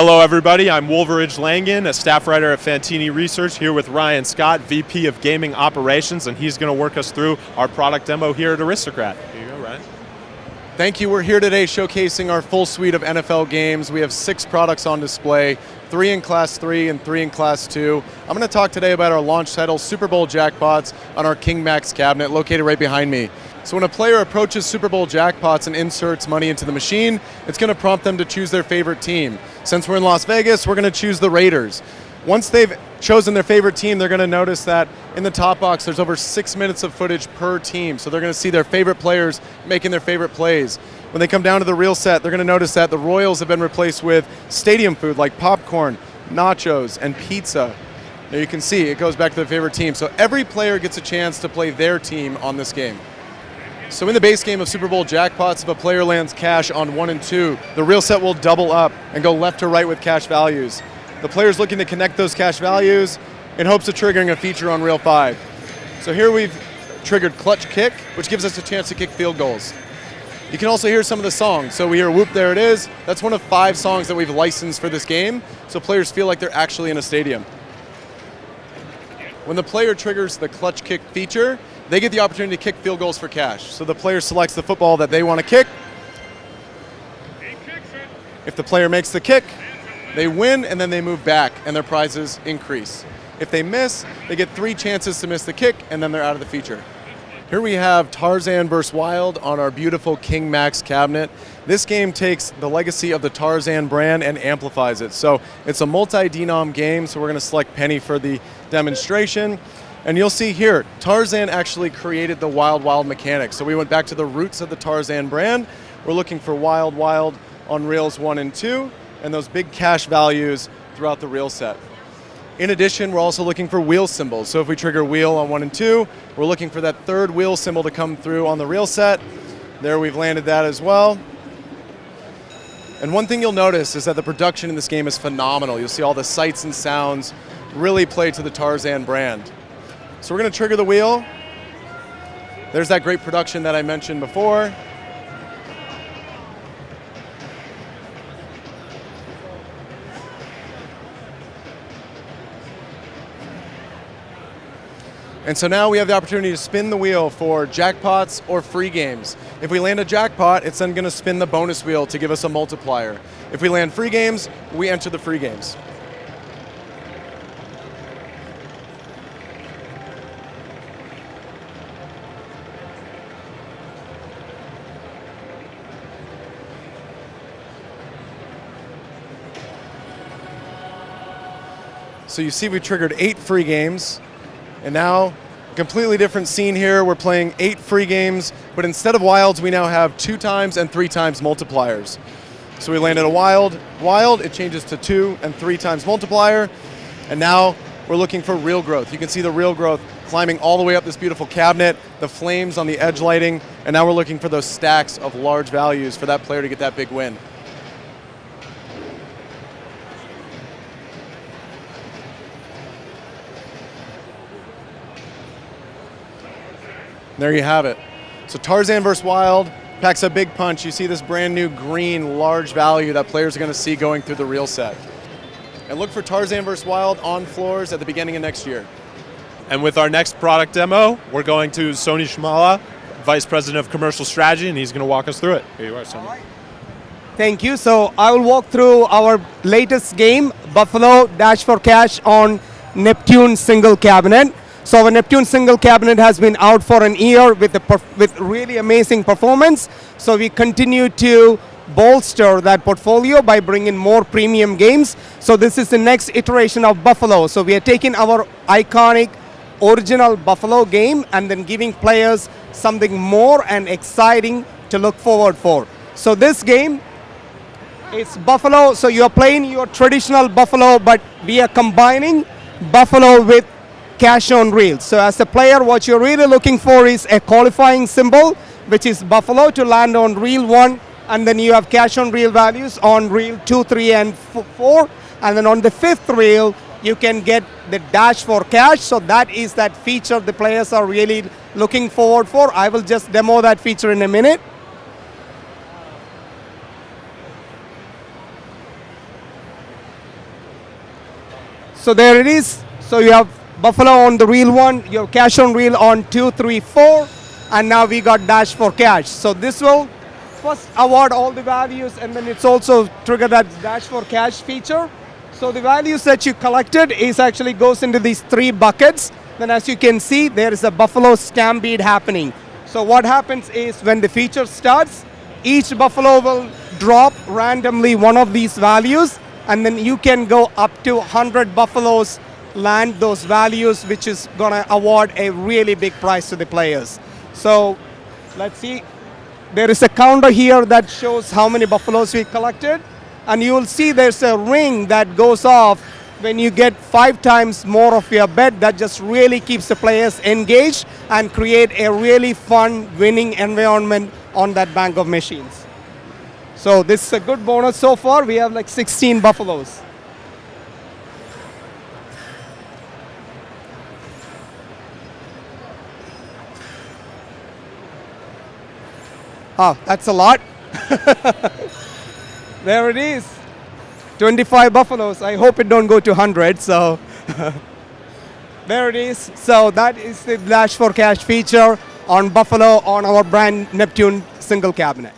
Hello everybody, I'm Wolveridge Langan, a staff writer at Fantini Research, here with Ryan Scott, VP of Gaming Operations, and he's going to work us through our product demo here at Aristocrat. Here you go, Ryan. Thank you. We're here today showcasing our full suite of NFL games. We have 6 products on display, 3 in Class 3 and 3 in Class 2. I'm going to talk today about our launch title, Super Bowl Jackpots, on our King Max cabinet located right behind me. So when a player approaches Super Bowl Jackpots and inserts money into the machine, it's going to prompt them to choose their favorite team. Since we're in Las Vegas, we're going to choose the Raiders. Once they've chosen their favorite team, they're going to notice that in the top box there's over 6 minutes of footage per team. So they're going to see their favorite players making their favorite plays. When they come down to the reel set, they're going to notice that the Royals have been replaced with stadium food like popcorn, nachos, and pizza. Now you can see it goes back to their favorite team. So every player gets a chance to play their team on this game. So in the base game of Super Bowl Jackpots, if a player lands cash on 1 and 2, the reel set will double up and go left to right with cash values. The player's looking to connect those cash values in hopes of triggering a feature on reel 5. So here we've triggered Clutch Kick, which gives us a chance to kick field goals. You can also hear some of the songs. So we hear Whoop, There It Is. That's one of 5 songs that we've licensed for this game, so players feel like they're actually in a stadium. When the player triggers the Clutch Kick feature, they get the opportunity to kick field goals for cash. So the player selects the football that they want to kick. If the player makes the kick, they win and then they move back and their prizes increase. If they miss, they get 3 chances to miss the kick and then they're out of the feature. Here we have Tarzan vs. Wild on our beautiful King Max cabinet. This game takes the legacy of the Tarzan brand and amplifies it. So it's a multi-denom game, so we're going to select Penny for the demonstration. And you'll see here, Tarzan actually created the Wild Wild mechanic. So we went back to the roots of the Tarzan brand. We're looking for Wild Wild on reels 1 and 2, and those big cash values throughout the reel set. In addition, we're also looking for wheel symbols. So if we trigger wheel on 1 and 2, we're looking for that 3rd wheel symbol to come through on the reel set. There we've landed that as well. And one thing you'll notice is that the production in this game is phenomenal. You'll see all the sights and sounds really play to the Tarzan brand. So we're going to trigger the wheel. There's that great production that I mentioned before. And so now we have the opportunity to spin the wheel for jackpots or free games. If we land a jackpot, it's then going to spin the bonus wheel to give us a multiplier. If we land free games, we enter the free games. So you see we triggered 8 free games, and now a completely different scene here. We're playing 8 free games, but instead of wilds, we now have 2 times and 3 times multipliers. So we landed a wild, it changes to 2 and 3 times multiplier, and now we're looking for real growth. You can see the real growth climbing all the way up this beautiful cabinet, the flames on the edge lighting, and now we're looking for those stacks of large values for that player to get that big win. There you have it. So Tarzan vs. Wild packs a big punch. You see this brand new green large value that players are going to see going through the reel set. And look for Tarzan vs. Wild on floors at the beginning of next year. And with our next product demo, we're going to Sony Shmala, Vice President of Commercial Strategy, and he's going to walk us through it. Here you are, Sony. Thank you. So I will walk through our latest game, Buffalo Dash for Cash on Neptune single cabinet. So our Neptune single cabinet has been out for an year with really amazing performance. So we continue to bolster that portfolio by bringing more premium games. So this is the next iteration of Buffalo. So we are taking our iconic original Buffalo game and then giving players something more and exciting to look forward for. So this game is Buffalo. So you're playing your traditional Buffalo, but we are combining Buffalo with cash on reels. So as a player, what you're really looking for is a qualifying symbol, which is Buffalo, to land on reel 1, and then you have cash on reel values on reel 2, 3, and 4, and then on the 5th reel, you can get the dash for cash. So that is that feature the players are really looking forward for. I will just demo that feature in a minute. So there it is. So you have Buffalo on the reel 1, you have cash on reel on 2, 3, 4, and now we got dash for cash. So this will first award all the values, and then it's also trigger that dash for cash feature. So the values that you collected is actually goes into these 3 buckets. Then as you can see, there is a Buffalo stampede happening. So what happens is when the feature starts, each Buffalo will drop randomly one of these values, and then you can go up to 100 Buffaloes land those values, which is gonna award a really big prize to the players. So let's see. There is a counter here that shows how many Buffaloes we collected, and you will see there's a ring that goes off when you get 5 times more of your bet. That just really keeps the players engaged and create a really fun winning environment on that bank of machines. So this is a good bonus so far. We have like 16 Buffaloes. Oh, that's a lot. There it is. 25 Buffaloes. I hope it don't go to 100. So there it is. So that is the Dash for Cash feature on Buffalo on our brand Neptune single cabinet.